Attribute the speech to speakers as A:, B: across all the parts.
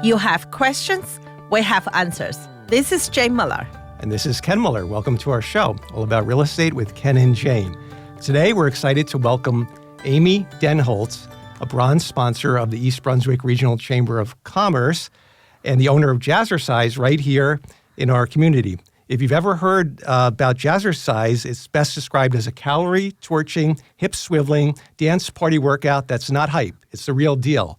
A: You have questions, we have answers. This is Jane Muller.
B: And this is Ken Muller. Welcome to our show, all about real estate with Ken and Jane. Today, we're excited to welcome Amy Denholtz, a bronze sponsor of the East Brunswick Regional Chamber of Commerce and the owner of Jazzercise right here in our community. If you've ever heard about Jazzercise, it's best described as a calorie-torching, hip-swiveling dance party workout that's not hype. It's the real deal.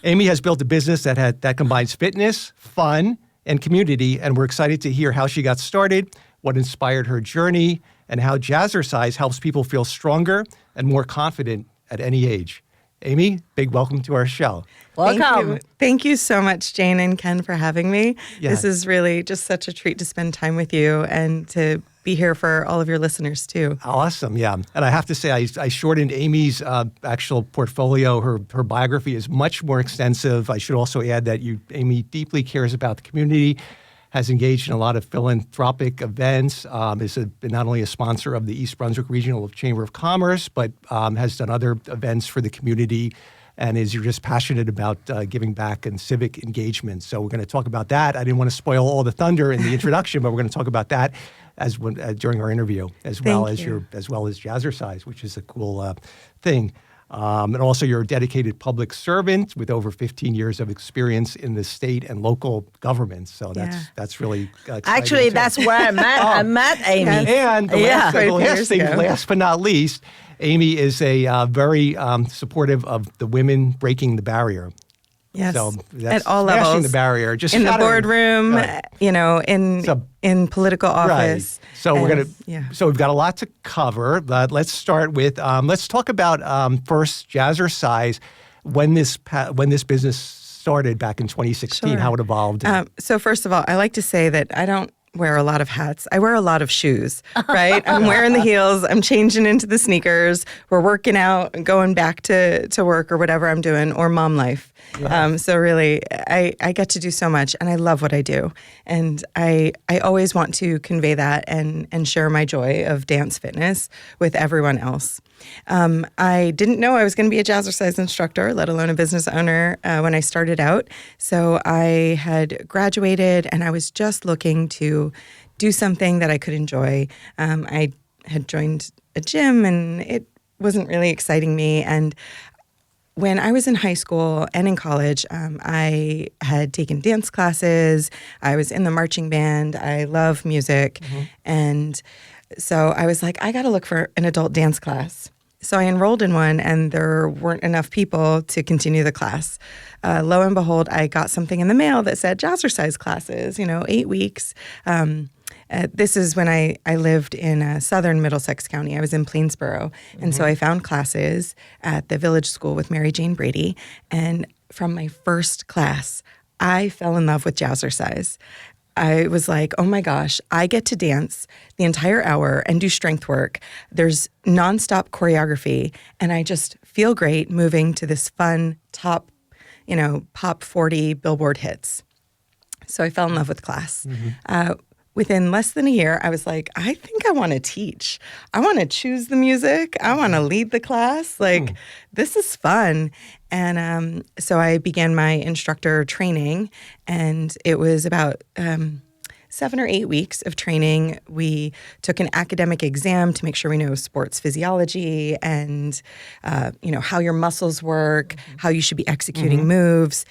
B: Amy has built a business that combines fitness, fun, and community, and we're excited to hear how she got started, what inspired her journey, and how Jazzercise helps people feel stronger and more confident at any age. Amy, big welcome to our show.
A: Welcome.
C: Thank you so much, Jane and Ken, for having me.
B: Yeah.
C: This is really just such a treat to spend time with you and to be here for all of your listeners, too.
B: Awesome, yeah. And I have to say, I shortened Amy's actual portfolio. Her biography is much more extensive. I should also add that Amy deeply cares about the community, has engaged in a lot of philanthropic events, is not only a sponsor of the East Brunswick Regional Chamber of Commerce, but has done other events for the community, and you're just passionate about giving back and civic engagement. So we're going to talk about that. I didn't want to spoil all the thunder in the introduction, but we're going to talk about that during our interview, as well as Jazzercise, which is a cool thing. And also, you're a dedicated public servant with over 15 years of experience in the state and local governments. So that's really exciting.
A: Actually, that's where I met. I met Amy.
B: And last but not least, Amy is a very supportive of the women breaking the barrier.
C: Yes,
B: so that's
C: at all
B: smashing
C: levels.
B: The barrier, just
C: in the boardroom,
B: right.
C: In political office.
B: Right. So So we've got a lot to cover. But let's start with let's talk about first Jazzercise, when this business started back in 2016, how it evolved.
C: So first of all, I like to say that I don't wear a lot of hats. I wear a lot of shoes, right? I'm wearing the heels. I'm changing into the sneakers. We're working out and going back to work or whatever I'm doing, or mom life. Yeah. So really, I get to do so much, and I love what I do. And I always want to convey that and share my joy of dance fitness with everyone else. I didn't know I was going to be a Jazzercise instructor, let alone a business owner, when I started out. So I had graduated, and I was just looking to do something that I could enjoy. I had joined a gym, and it wasn't really exciting me. And when I was in high school and in college, I had taken dance classes. I was in the marching band. I love music. Mm-hmm. And so I was like, I got to look for an adult dance class. So I enrolled in one, and there weren't enough people to continue the class. Lo and behold, I got something in the mail that said Jazzercise classes, 8 weeks. This is when I lived in southern Middlesex County. I was in Plainsboro. And so I found classes at the Village School with Mary Jane Brady. And from my first class, I fell in love with Jazzercise. I was like, oh my gosh, I get to dance the entire hour and do strength work. There's nonstop choreography, and I just feel great moving to this fun pop 40 Billboard hits. So I fell in love with class. Mm-hmm. Within less than a year, I was like, I think I want to teach. I want to choose the music. I want to lead the class. This is fun. And so I began my instructor training, and it was about 7 or 8 weeks of training. We took an academic exam to make sure we know sports physiology and, how your muscles work, how you should be executing moves.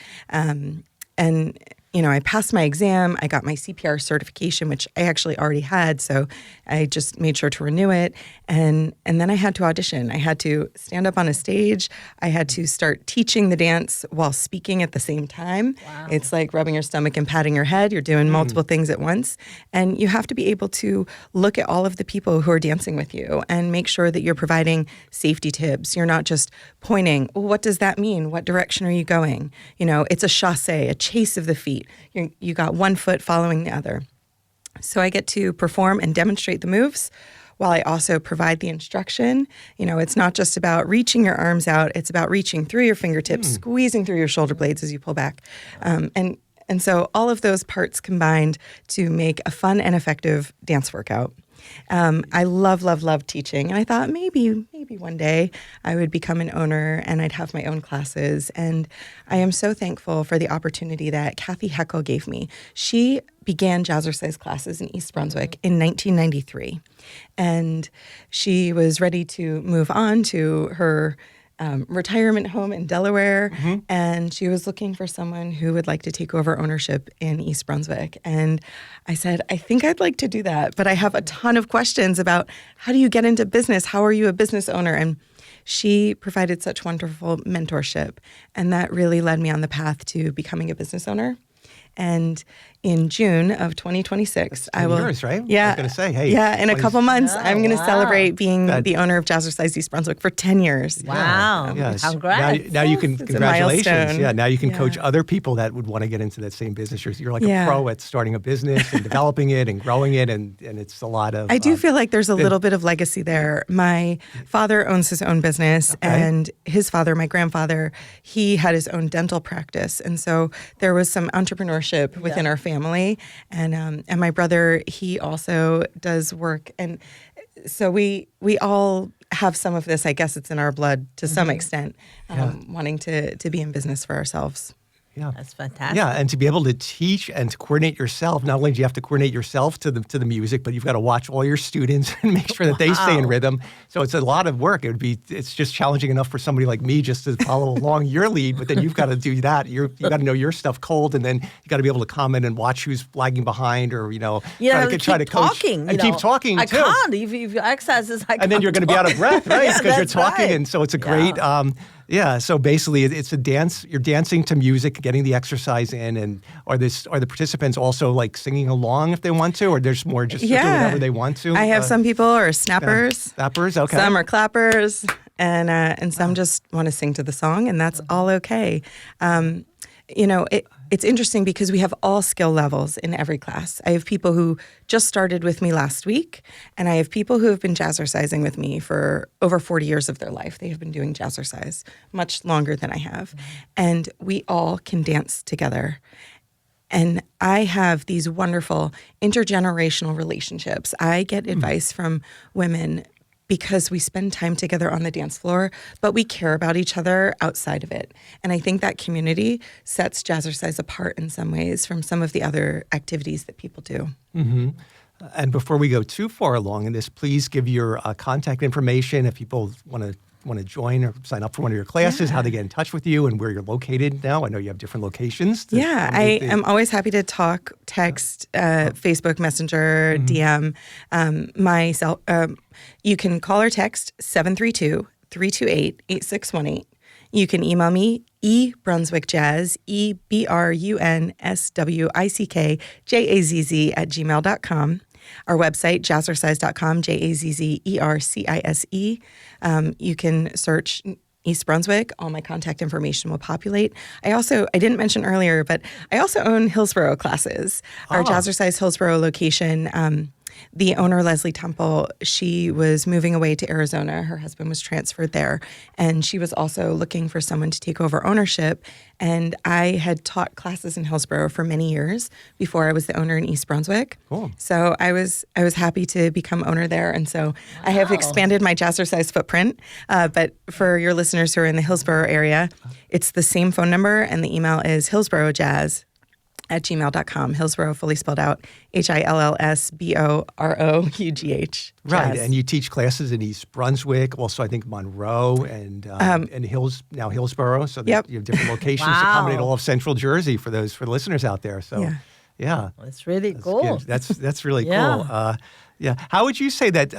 C: I passed my exam. I got my CPR certification, which I actually already had, so I just made sure to renew it. And then I had to audition. I had to stand up on a stage. I had to start teaching the dance while speaking at the same time. Wow. It's like rubbing your stomach and patting your head. You're doing multiple things at once. And you have to be able to look at all of the people who are dancing with you and make sure that you're providing safety tips. You're not just pointing, well, what does that mean? What direction are you going? It's a chasse, a chase of the feet. You got one foot following the other. So I get to perform and demonstrate the moves while I also provide the instruction. It's not just about reaching your arms out. It's about reaching through your fingertips, squeezing through your shoulder blades as you pull back. And so all of those parts combined to make a fun and effective dance workout. I love teaching. And I thought maybe one day I would become an owner and I'd have my own classes. And I am so thankful for the opportunity that Kathy Heckel gave me. She began Jazzercise classes in East Brunswick in 1993. And she was ready to move on to her retirement home in Delaware, and she was looking for someone who would like to take over ownership in East Brunswick. And I said, I think I'd like to do that, but I have a ton of questions about how do you get into business? How are you a business owner? And she provided such wonderful mentorship, and that really led me on the path to becoming a business owner. And in June of 2026, I will.
B: Yours, right?
C: Yeah.
B: I was going to say, hey.
C: Yeah, in a couple months, I'm going to celebrate being
B: That-
C: the owner of Jazzercise East Brunswick for 10 years.
A: Wow.
B: Yes.
A: Congrats.
B: Now you can,
C: It's a
B: congratulations.
C: milestone.
B: Yeah, now you can
C: Yeah.
B: coach other people that would want to get into that same business. You're like
C: Yeah.
B: a pro at starting a business and developing it and growing it, and it's a lot of.
C: I do feel like there's a little bit of legacy there. My father owns his own business, and his father, my grandfather, he had his own dental practice. And so there was some entrepreneurship within our family. And my brother, he also does work. And so we all have some of this. I guess it's in our blood to some extent, wanting to be in business for ourselves.
B: Yeah.
A: That's fantastic.
B: Yeah, and to be able to teach and to coordinate yourself, not only do you have to coordinate yourself to the music, but you've got to watch all your students and make sure that they stay in rhythm. So it's a lot of work. It's just challenging enough for somebody like me just to follow along your lead, but then you've got to do that. You got to know your stuff cold, and then you got to be able to comment and watch who's lagging behind, or try to coach
A: talking,
B: and keep talking
A: I
B: too.
A: can't. If your exercises, I can't.
B: And then you're going to be out of breath, right?
A: Yeah,
B: Because you're
A: that's
B: talking,
A: right.
B: and so it's a great. So basically, it's a dance. You're dancing to music, getting the exercise in, and are the participants also like singing along if they want to, or there's more just doing whatever they want to?
C: I have some people are snappers.
B: Snappers, okay.
C: Some are clappers, and some just want to sing to the song, and that's all okay. It's interesting because we have all skill levels in every class. I have people who just started with me last week, and I have people who have been jazzercising with me for over 40 years of their life. They have been doing jazzercise much longer than I have. And we all can dance together. And I have these wonderful intergenerational relationships. I get advice from women because we spend time together on the dance floor, but we care about each other outside of it. And I think that community sets Jazzercise apart in some ways from some of the other activities that people do.
B: Mm-hmm. And before we go too far along in this, please give your contact information if people want to join or sign up for one of your classes, how they get in touch with you, and where you're located now. I know you have different locations.
C: I am always happy to talk, text, Facebook Messenger, DM. You can call or text 732-328-8618. You can email me, ebrunswickjazz, ebrunswickjazz@gmail.com. Our website, jazzercise.com, jazzercise. You can search East Brunswick. All my contact information will populate. I didn't mention earlier, but I also own Hillsborough classes. Our Jazzercise Hillsborough location, the owner, Leslie Temple, she was moving away to Arizona. Her husband was transferred there. And she was also looking for someone to take over ownership. And I had taught classes in Hillsborough for many years before I was the owner in East Brunswick.
B: Cool.
C: So I was happy to become owner there. And so I have expanded my Jazzercise footprint. But for your listeners who are in the Hillsborough area, it's the same phone number, and the email is hillsboroughjazz@gmail.com. Hillsborough, fully spelled out, HILLSBOROUGH.
B: Right,
C: Jazz.
B: and you teach classes in East Brunswick, also I think Monroe and Hillsborough. So that you have different locations to accommodate all of Central Jersey for the listeners out there. So yeah.
A: It's really cool.
B: Good. That's really
A: Yeah.
B: cool. How would you say that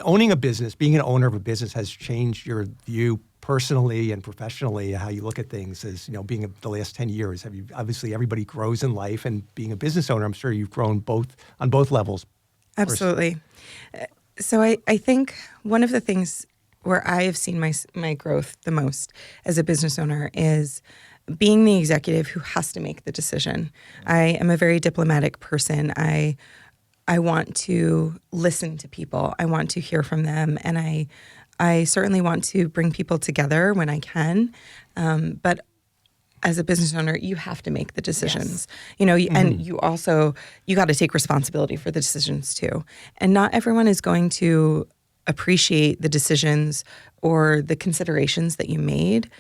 B: owning a business, being an owner of a business, has changed your view personally and professionally, how you look at things as, being the last 10 years? Obviously everybody grows in life, and being a business owner, I'm sure you've grown on both levels.
C: Absolutely. So I think one of the things where I have seen my growth the most as a business owner is being the executive who has to make the decision. I am a very diplomatic person. I want to listen to people. I want to hear from them, and I certainly want to bring people together when I can. But as a business owner, you have to make the decisions, and you got to take responsibility for the decisions too. And not everyone is going to appreciate the decisions or the considerations that you made,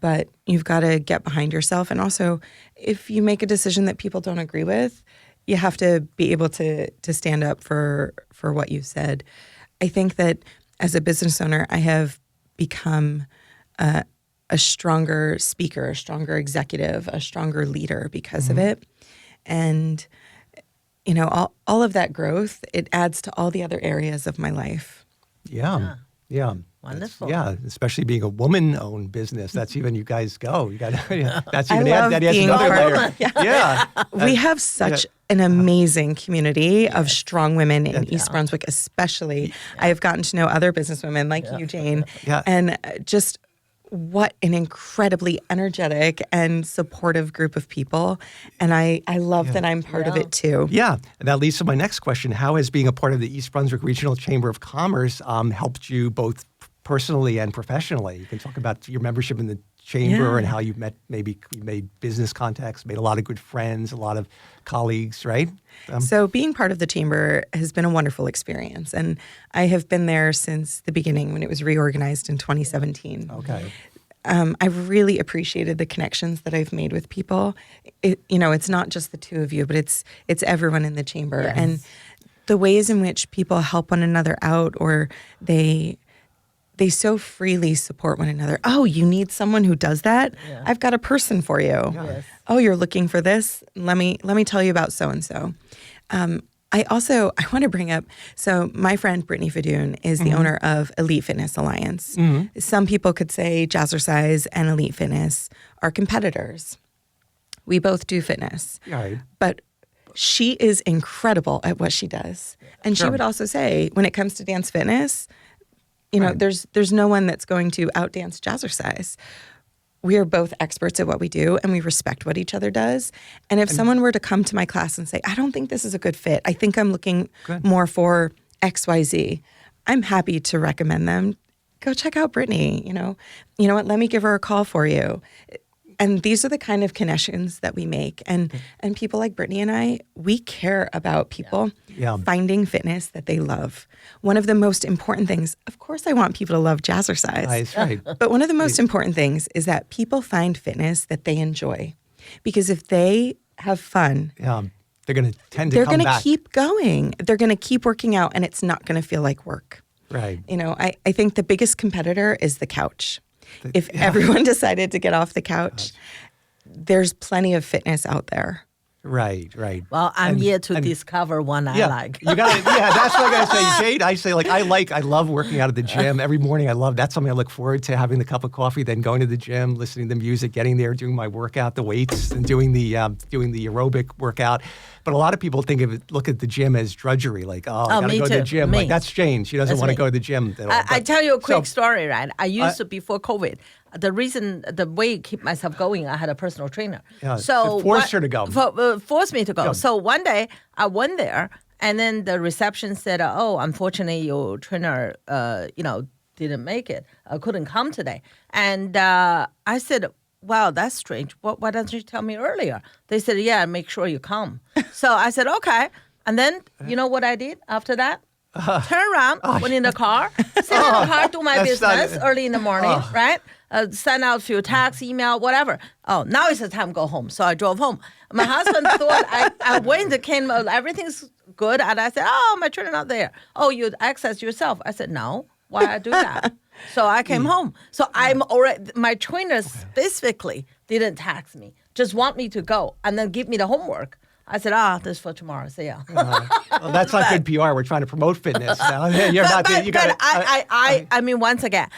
C: but you've got to get behind yourself. And also, if you make a decision that people don't agree with, you have to be able to stand up for what you said. I think that as a business owner, I have become a stronger speaker, a stronger executive, a stronger leader because of it. And, all of that growth, it adds to all the other areas of my life.
B: Yeah.
A: Wonderful.
B: Especially being a woman-owned business. That's even you guys go. You got that's
C: I
B: even
C: love
B: that adds
C: being
B: another
C: part
B: layer.
C: of it.
B: Yeah.
C: We have such an amazing community of strong women in East Brunswick, especially. I have gotten to know other businesswomen like you, Jane, and just what an incredibly energetic and supportive group of people. And I love that I'm part of it too.
B: Yeah. And that leads to my next question. How has being a part of the East Brunswick Regional Chamber of Commerce helped you both personally and professionally? You can talk about your membership in the chamber and how you made business contacts, made a lot of good friends, a lot of colleagues, right?
C: So being part of the chamber has been a wonderful experience. And I have been there since the beginning when it was reorganized in 2017.
B: Okay.
C: I've really appreciated the connections that I've made with people. It's not just the two of you, but it's everyone in the chamber.
A: Yes.
C: And the ways in which people help one another out, or they so freely support one another. Oh, you need someone who does that? Yeah. I've got a person for you.
A: Yes.
C: Oh, you're looking for this? Let me tell you about so-and-so. I want to bring up, so my friend Brittany Fadoon is the owner of Elite Fitness Alliance. Some people could say Jazzercise and Elite Fitness are competitors. We both do fitness.
B: Right.
C: But she is incredible at what she does. And she would also say, when it comes to dance fitness, there's no one that's going to outdance Jazzercise. We are both experts at what we do, and we respect what each other does. And if someone were to come to my class and say, I don't think this is a good fit, I think I'm looking more for XYZ, I'm happy to recommend them. Go check out Brittany. You know what? Let me give her a call for you. And these are the kind of connections that we make. And people like Brittany and I, we care about people finding fitness that they love. One of the most important things, of course I want people to love Jazzercise.
B: That's right.
C: But one of the most important things is that people find fitness that they enjoy. Because if they have fun,
B: they're going to tend to
C: they're
B: come
C: going to
B: back.
C: keep going. They're going to keep working out, and it's not going to feel like work.
B: Right.
C: I think the biggest competitor is the couch. If everyone decided to get off the couch, there's plenty of fitness out there.
B: Right.
A: Well, I'm here to discover one I like.
B: You got that's what I gotta say, Jade. I say I love working out at the gym every morning. That's something I look forward to, having the cup of coffee, then going to the gym, listening to music, getting there, doing my workout, the weights, and doing the aerobic workout. But a lot of people look at the gym as drudgery, like, I gotta go to the gym.
A: Me.
B: Like, that's Jane. She doesn't want to go to the gym at all.
A: I tell you a quick story, right? I used to, before COVID, the way I keep myself going, I had a personal trainer.
B: Yeah, so forced her to go.
A: Forced me to go. So one day I went there, and then the reception said, "Oh, unfortunately, your trainer, didn't make it. Couldn't come today." And I said, "Wow, that's strange. Why don't you tell me earlier?" They said, "Yeah, make sure you come." So I said, "Okay." And then you know what I did after that? Turn around, went in the car, sit in the car, do my business early in the morning, right? Send out a few texts, email, whatever. Oh, now it's the time to go home. So I drove home. My husband thought I went, came, everything's good. And I said, "Oh, my trainer not there." "Oh, you access yourself." I said, "No, why I do that?" So I came home. So I'm already, my trainer specifically didn't text me, just want me to go and then give me the homework. I said, this is for tomorrow. So yeah.
B: Well, that's not good PR. We're trying to promote fitness. You're not. You got.
A: I mean, once again,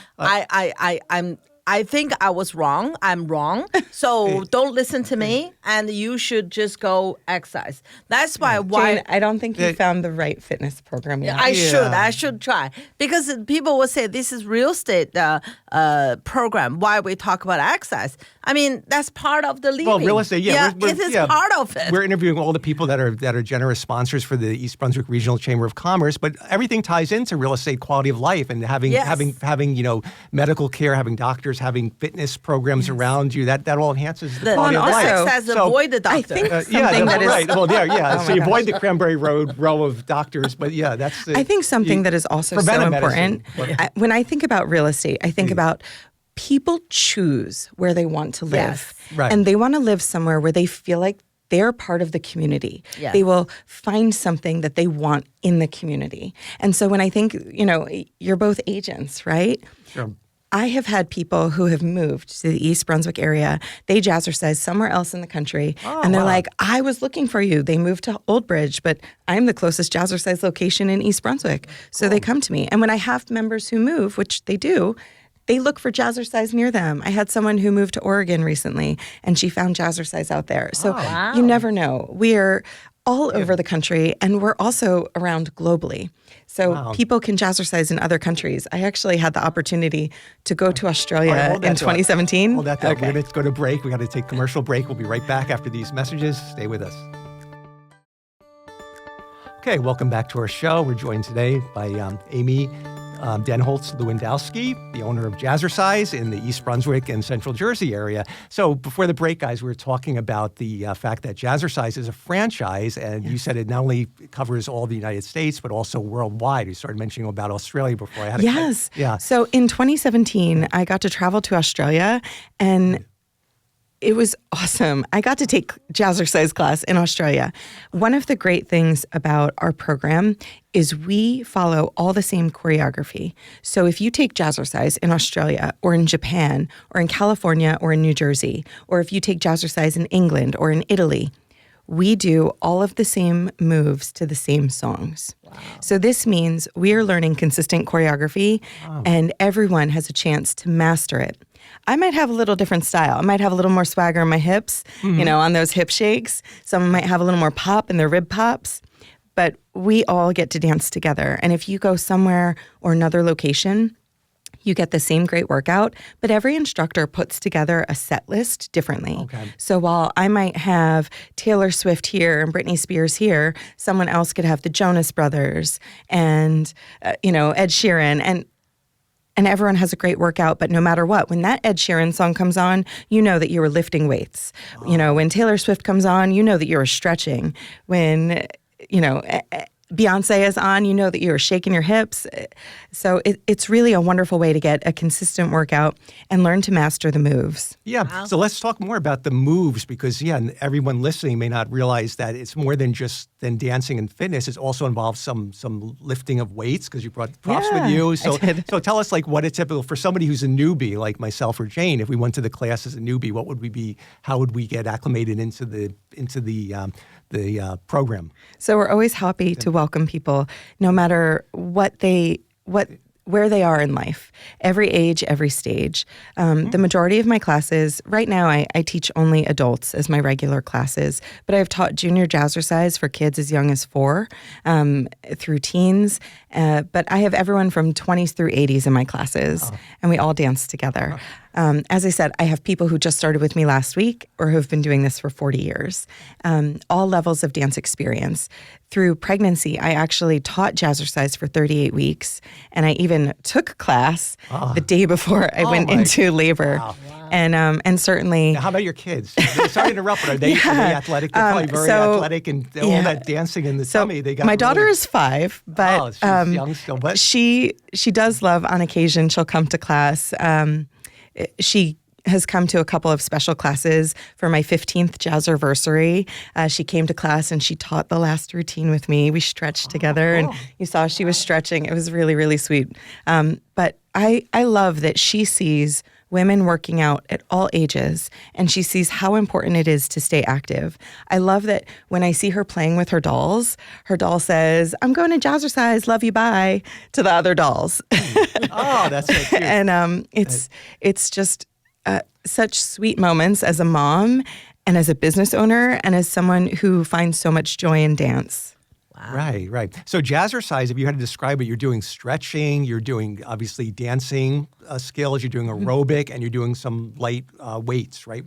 A: I think I was wrong. I'm wrong. So don't listen to me, and you should just go exercise. That's why.
C: Jane, I don't think you found the right fitness program yet.
A: I should try, because people will say this is real estate program. Why we talk about exercise? I mean, that's part of the living.
B: Well, real estate,
A: it is part of it.
B: We're interviewing all the people that are generous sponsors for the East Brunswick Regional Chamber of Commerce, but everything ties into real estate quality of life and having medical care, having doctors, doctors, having fitness programs around you, that all enhances the
A: The
B: quality of life.
A: ethics says avoid the doctor.
C: I think
B: Yeah,
C: something that is
B: right. Well, yeah.
C: Oh
B: So
C: my
B: you
C: gosh.
B: avoid the Cranberry Road row of doctors, but yeah, that's.
C: I think something that is also so
B: preventive
C: important.
B: medicine.
C: When I think about real estate, I think about people choose where they want to live.
A: Yes.
B: Right.
C: And they want to live somewhere where they feel like they're part of the community.
A: Yes.
C: They will find something that they want in the community. And so when I think, you're both agents, right?
B: Sure.
C: I have had people who have moved to the East Brunswick area. They jazzercise somewhere else in the country. And they're like, I was looking for you. They moved to Old Bridge, but I'm the closest jazzercise location in East Brunswick. So they come to me. And when I have members who move, which they do, they look for jazzercise near them. I had someone who moved to Oregon recently, and she found jazzercise out there. So you never know. We're all over the country, and we're also around globally. So people can jazzercise in other countries. I actually had the opportunity to go to Australia in 2017.
B: Hold that thought. We're going to go to break. We got to take a commercial break. We'll be right back after these messages. Stay with us. Okay, welcome back to our show. We're joined today by Amy Denholtz Lewandowski, the owner of Jazzercise in the East Brunswick and Central Jersey area. So before the break, guys, we were talking about the fact that Jazzercise is a franchise, and you said it not only covers all the United States, but also worldwide. You started mentioning about Australia before. I had
C: Yes.
B: Yeah.
C: So in 2017, I got to travel to Australia, and it was awesome. I got to take Jazzercise class in Australia. One of the great things about our program is we follow all the same choreography. So if you take Jazzercise in Australia or in Japan or in California or in New Jersey, or if you take Jazzercise in England or in Italy, we do all of the same moves to the same songs. Wow. So this means we are learning consistent choreography, and everyone has a chance to master it. I might have a little different style. I might have a little more swagger in my hips, on those hip shakes. Some might have a little more pop in their rib pops. But we all get to dance together. And if you go somewhere or another location, you get the same great workout, but every instructor puts together a set list differently.
B: Okay.
C: So while I might have Taylor Swift here and Britney Spears here, someone else could have the Jonas Brothers and, Ed Sheeran. And everyone has a great workout, but no matter what, when that Ed Sheeran song comes on, you know that you were lifting weights. When Taylor Swift comes on, you know that you were stretching. When, Beyonce is on, you know that you're shaking your hips. So it's really a wonderful way to get a consistent workout and learn to master the moves.
B: Yeah. Wow. So let's talk more about the moves because, everyone listening may not realize that it's more than dancing and fitness. It also involves some lifting of weights because you brought props with you. So tell us what a typical, for somebody who's a newbie like myself or Jane, if we went to the class as a newbie, what would we be, how would we get acclimated into the program?
C: So we're always happy to welcome people no matter where they are in life, every age, every stage. The majority of my classes, right now I teach only adults as my regular classes, but I've taught junior jazzercise for kids as young as 4 through teens. But I have everyone from 20s through 80s in my classes, and we all dance together. As I said, I have people who just started with me last week or who have been doing this for 40 years, all levels of dance experience. Through pregnancy, I actually taught jazzercise for 38 weeks, and I even took a class the day before I went into labor. Wow. And certainly...
B: Now, how about your kids? Sorry to interrupt, but are they athletic? They're probably very athletic, and all that dancing in the tummy. They got
C: my daughter is 5, but
B: she's young still. But
C: she does love, on occasion, she'll come to class. She has come to a couple of special classes for my 15th Jazzerversary. She came to class and she taught the last routine with me. We stretched together and you saw she was stretching. It was really, really sweet. But I love that she sees women working out at all ages, and she sees how important it is to stay active. I love that when I see her playing with her doll says, "I'm going to jazzercise, love you, bye," to the other dolls.
B: That's so cute.
C: And it's just such sweet moments as a mom and as a business owner and as someone who finds so much joy in dance.
A: Wow.
B: Right. So jazzercise, if you had to describe it, you're doing stretching, you're doing obviously dancing skills, you're doing aerobic, and you're doing some light weights, right?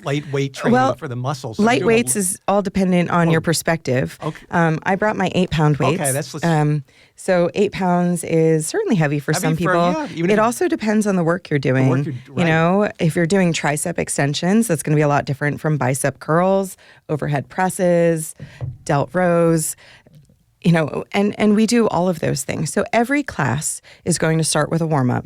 B: lightweight training for the muscles. So
C: light weights is all dependent on your perspective.
B: Okay.
C: I brought my 8-pound weights.
B: Okay,
C: so 8 pounds is certainly heavy for some people. It also depends on the work you're doing. You know, if you're doing tricep extensions, that's going to be a lot different from bicep curls, overhead presses, delt rows. You know, and we do all of those things. So every class is going to start with a warm-up.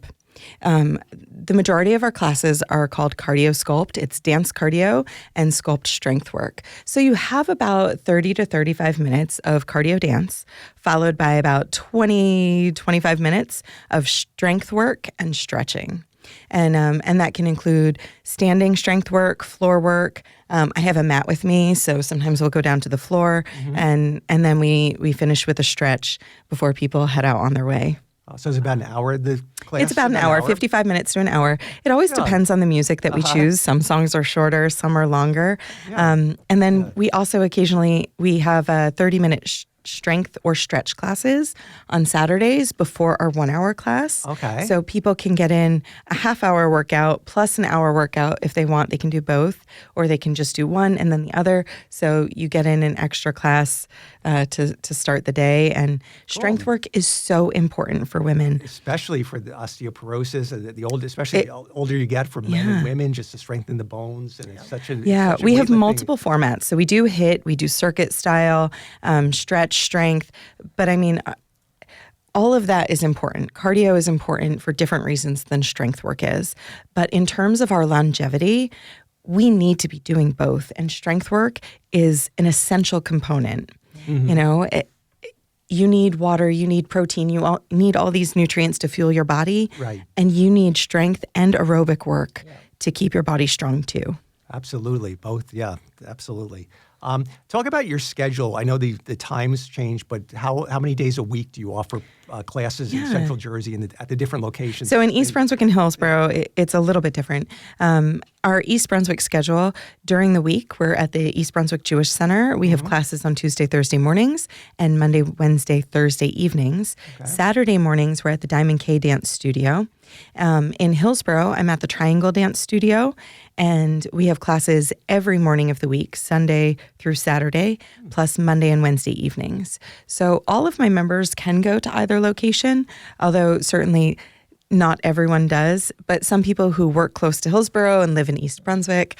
C: The majority of our classes are called cardio sculpt. It's dance cardio and sculpt strength work. So you have about 30 to 35 minutes of cardio dance, followed by about 20, 25 minutes of strength work and stretching. And that can include standing strength work, floor work. I have a mat with me, so sometimes we'll go down to the floor, and then we finish with a stretch before people head out on their way.
B: So it's about an hour, the class?
C: It's about an hour, 55 minutes to an hour. It always depends on the music that we choose. Some songs are shorter, some are longer. And then we also occasionally, we have a 30-minute strength or stretch classes on Saturdays before our 1-hour class.
B: Okay.
C: So people can get in a half-hour workout plus an hour workout if they want. They can do both, or they can just do one and then the other. So you get in an extra class to start the day. And strength work is so important for women,
B: especially for the osteoporosis. Especially the older you get, for men and women, just to strengthen the bones. And it's such a
C: we have multiple formats. So we do HIIT, we do circuit style, stretch, strength, but I mean, all of that is important. Cardio is important for different reasons than strength work is. But in terms of our longevity, we need to be doing both. And strength work is an essential component. You know, you need water, you need protein, you need all these nutrients to fuel your body.
B: Right.
C: And you need strength and aerobic work to keep your body strong too.
B: Absolutely. Both. Yeah, absolutely. Talk about your schedule. I know the times change, but how many days a week do you offer classes in Central Jersey and at the different locations?
C: So in East Brunswick and Hillsborough, it's a little bit different. Our East Brunswick schedule, during the week, we're at the East Brunswick Jewish Center. We have classes on Tuesday, Thursday mornings, and Monday, Wednesday, Thursday evenings. Okay. Saturday mornings, we're at the Diamond K Dance Studio. In Hillsborough, I'm at the Triangle Dance Studio, and we have classes every morning of the week, Sunday through Saturday, plus Monday and Wednesday evenings. So all of my members can go to either location, although certainly not everyone does. But some people who work close to Hillsborough and live in East Brunswick,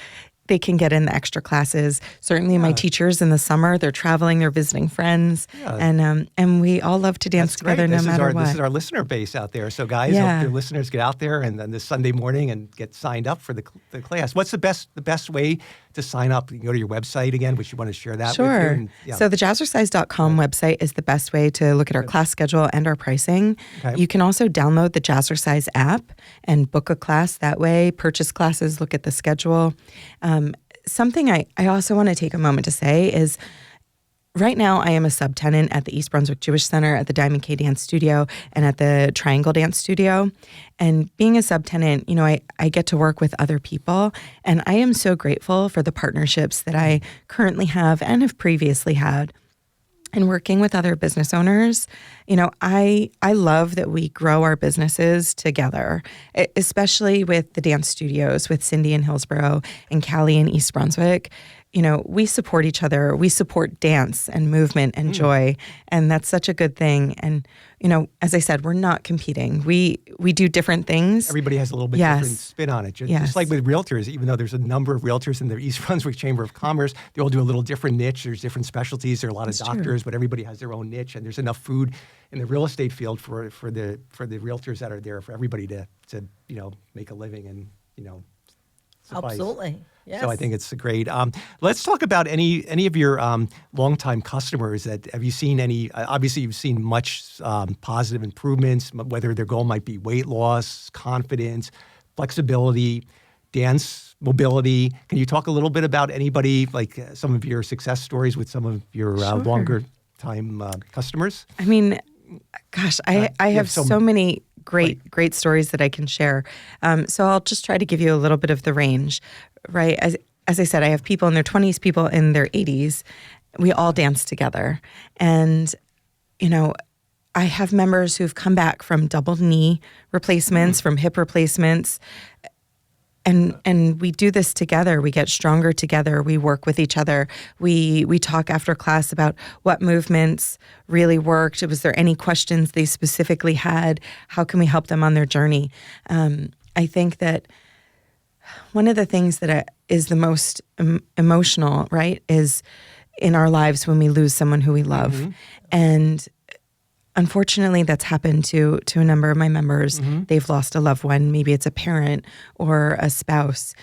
C: they can get in the extra classes. Certainly my teachers in the summer, they're traveling, they're visiting friends, and we all love to dance together no matter what.
B: This is our listener base out there. So guys, hope the listeners get out there and then this Sunday morning and get signed up for the class. What's the best way to sign up? You can go to your website again, which you want to share that with you. And,
C: So the jazzercise.com website is the best way to look at our class schedule and our pricing. Okay. You can also download the Jazzercise app and book a class that way, purchase classes, look at the schedule. Something I also want to take a moment to say is right now I am a subtenant at the East Brunswick Jewish Center, at the Diamond K Dance Studio, and at the Triangle Dance Studio. And being a subtenant, you know, I get to work with other people, and I am so grateful for the partnerships that I currently have and have previously had. And working with other business owners, you know, I love that we grow our businesses together, especially with the dance studios, with Cindy in Hillsborough and Callie in East Brunswick. You know, we support each other. We support dance and movement and joy, and that's such a good thing. And, you know, as I said, we're not competing. We do different things.
B: Everybody has a little bit different spin on it. Just like with realtors, even though there's a number of realtors in the East Brunswick Chamber of Commerce, they all do a little different niche. There's different specialties. There are a lot of doctors, but everybody has their own niche, and there's enough food in the real estate field for the realtors that are there for everybody to you know, make a living and, you know, suffice.
A: Absolutely. Yes.
B: So I think it's great. Let's talk about any of your longtime customers. Have you seen any? Obviously, you've seen much positive improvements. Whether their goal might be weight loss, confidence, flexibility, dance mobility. Can you talk a little bit about anybody, like some of your success stories with some of your longer time customers? I
C: mean, gosh, I have so many great stories that I can share. So I'll just try to give you a little bit of the range, right? As I said, I have people in their 20s, people in their 80s. We all dance together. And, you know, I have members who've come back from double knee replacements, from hip replacements. And we do this together. We get stronger together. We work with each other. We talk after class about what movements really worked. Was there any questions they specifically had? How can we help them on their journey? I think that one of the things that is the most emotional, right, is in our lives when we lose someone who we love.
B: Mm-hmm.
C: And unfortunately, that's happened to a number of my members.
B: Mm-hmm.
C: They've lost a loved one. Maybe it's a parent or a spouse.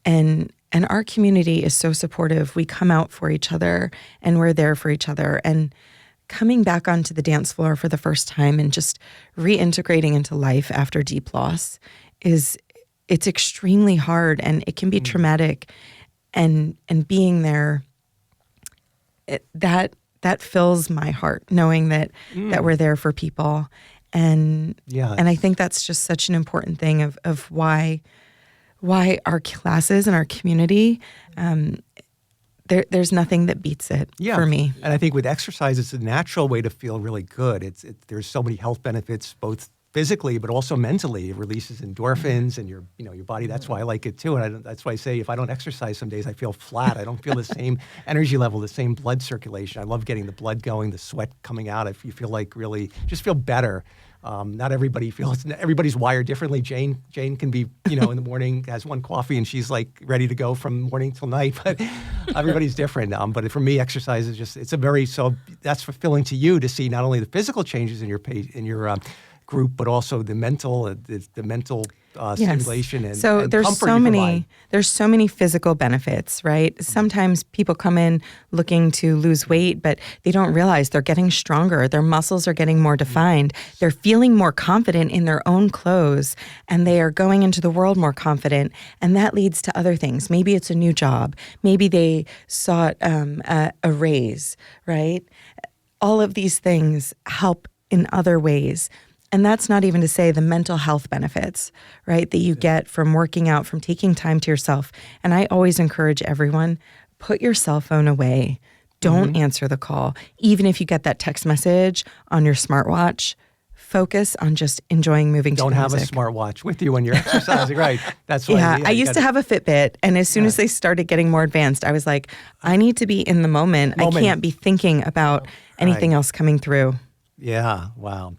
C: And our community is so supportive. We come out for each other and we're there for each other. And coming back onto the dance floor for the first time and just reintegrating into life after deep loss it's extremely hard, and it can be traumatic. And being there, that fills my heart, knowing that we're there for people. And I think that's just such an important thing of why our classes and our community, there's nothing that beats it for me.
B: And I think with exercise, it's a natural way to feel really good. There's so many health benefits, both physically, but also mentally. It releases endorphins and your body. That's why I like it too. And that's why I say if I don't exercise some days, I feel flat. I don't feel the same energy level, the same blood circulation. I love getting the blood going, the sweat coming out. You feel like really just feel better. Not everybody feels. Everybody's wired differently. Jane can be, in the morning, has one coffee and she's like ready to go from morning till night. But everybody's different. But for me, exercise is so that's fulfilling to you to see not only the physical changes in your group, but also the mental stimulation and
C: so
B: and
C: there's
B: comfort
C: so
B: you
C: many
B: provide.
C: there's so many physical benefits, right? Sometimes people come in looking to lose weight, but they don't realize they're getting stronger. Their muscles are getting more defined. They're feeling more confident in their own clothes, and they are going into the world more confident. And that leads to other things. Maybe it's a new job. Maybe they sought a raise, right? All of these things help in other ways. And that's not even to say the mental health benefits, right, that you get from working out, from taking time to yourself. And I always encourage everyone, put your cell phone away. Don't answer the call. Even if you get that text message on your smartwatch, focus on just enjoying moving to the music.
B: Don't have a smartwatch with you when you're exercising, right? That's why.
C: I used to have a Fitbit, and as soon as they started getting more advanced, I was like, I need to be in the moment. I can't be thinking about anything else coming through.
B: Yeah, wow.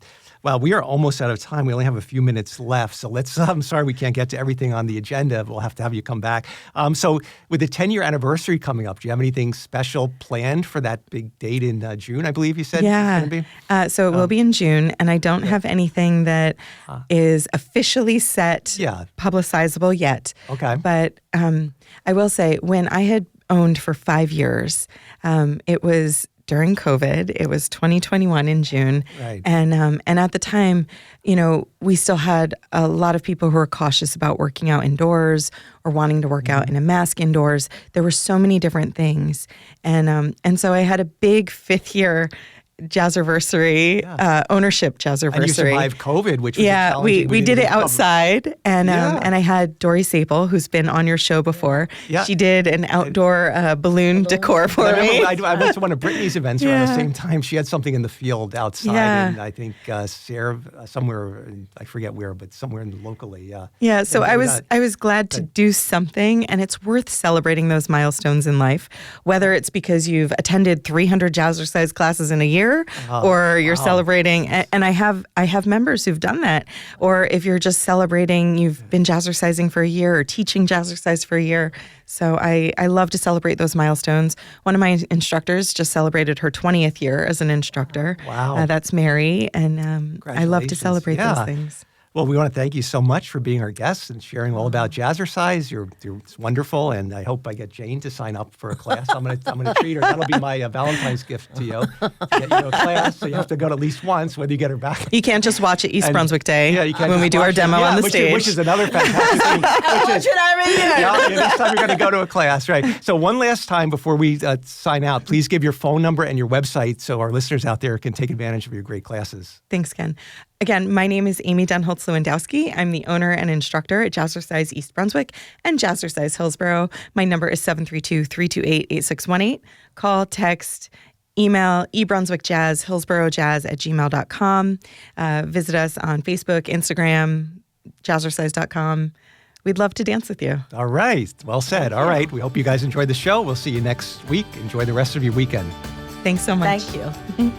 B: Well, we are almost out of time. We only have a few minutes left. So I'm sorry we can't get to everything on the agenda. We'll have to have you come back. So with the 10-year anniversary coming up, do you have anything special planned for that big date in June, I believe you said?
C: Yeah.
B: It's going to be?
C: So it will be in June, and I don't have anything that is officially set, publicizable yet.
B: Okay.
C: But I will say, when I had owned for 5 years, it was during COVID. It was 2021 in June.
B: Right.
C: And at the time, we still had a lot of people who were cautious about working out indoors or wanting to work out in a mask indoors. There were so many different things. And so I had a big 5th year Jazzerversary, ownership Jazzerversary.
B: And you survived COVID, which was challenging.
C: we did it outside, and I had Dory Sapel, who's been on your show before. Yeah. She did an outdoor balloon decor for me.
B: I went to one of Brittany's events around the same time. She had something in the field outside, and I think Sarah, somewhere, I forget where, but somewhere locally.
C: Yeah, so I was glad to do something, and it's worth celebrating those milestones in life, whether it's because you've attended 300 Jazzercise classes in a year, or you're celebrating, and I have members who've done that, or if you're just celebrating, you've been jazzercising for a year or teaching jazzercise for a year. So I love to celebrate those milestones. One of my instructors just celebrated her 20th year as an instructor.
B: Wow.
C: That's Mary, and I love to celebrate those things.
B: Well, we want to thank you so much for being our guest and sharing all about Jazzercise. It's wonderful, and I hope I get Jane to sign up for a class. I'm gonna treat her. That'll be my Valentine's gift to you. To get you to a class, so you have to go to at least once, whether you get her back.
C: You can't just watch it East Brunswick Day
B: when
C: we do our demo on the stage.
B: Which is another fantastic thing.
A: I watch it every year.
B: This time you're going to go to a class, right? So one last time before we sign out, please give your phone number and your website so our listeners out there can take advantage of your great classes.
C: Thanks, Ken. Again, my name is Amy Denholtz Lewandowski. I'm the owner and instructor at Jazzercise East Brunswick and Jazzercise Hillsborough. My number is 732-328-8618. Call, text, email eBrunswickJazz, HillsboroughJazz@gmail.com. Visit us on Facebook, Instagram, jazzercise.com. we'd love to dance with you.
B: All right. Well said. All right. We hope you guys enjoyed the show. We'll see you next week. Enjoy the rest of your weekend.
C: Thanks so much.
A: Thank you.